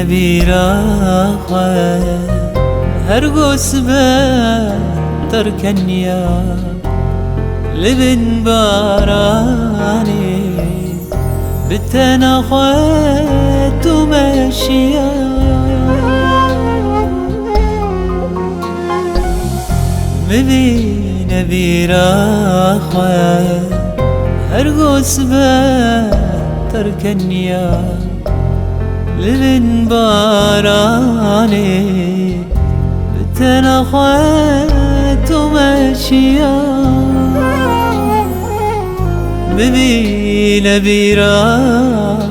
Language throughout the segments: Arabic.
بیراخه هر گوس به ترکنیا لبن باراني بتناخوات وماشية مبين بیراخه هر گوس به ترکنیا لبن باراني بتناخوات وماشية مبين بیراخه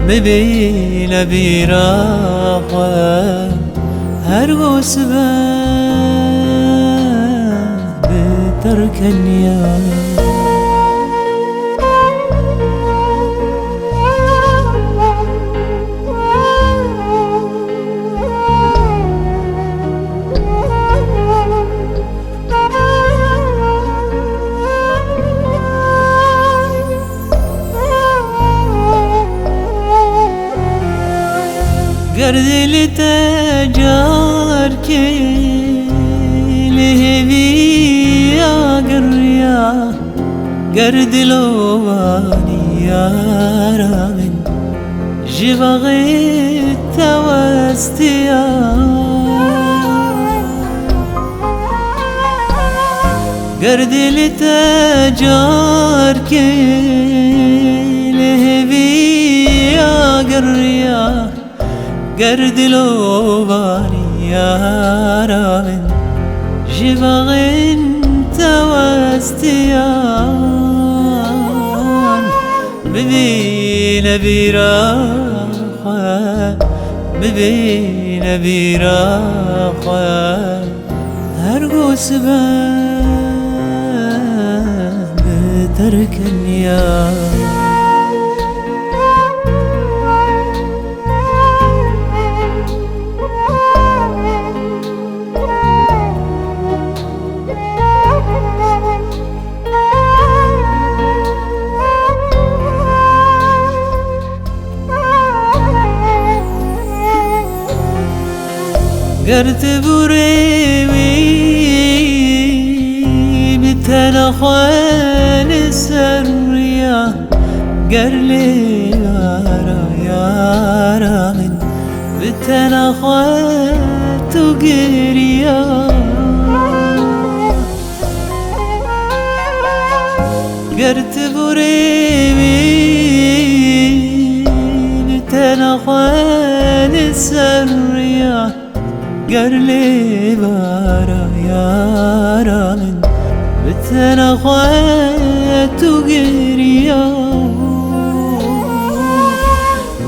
مبين بیراخه هر گوس به بترکنیا گرد لتجار لهوی آگریا گرد لوانی یارا من جبغی توستیا گرد لتجار لهوی آگریا گرد لوبانی یارا من جبغین توستیان ببین بیراخه ببین بیراخه هر گوس به بترکنیا گرت بوری بتناخوان سریا گرلی یارا یارا من بتناخوان تو گریا گرت بوری بتناخوان سریا گرلی بارا یارا من بتناخوات و گریا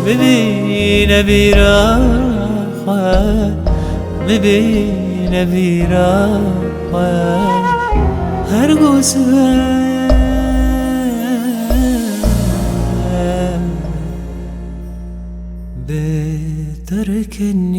ببین بیراخه ببین بیراخه هر گوس به ترکنیا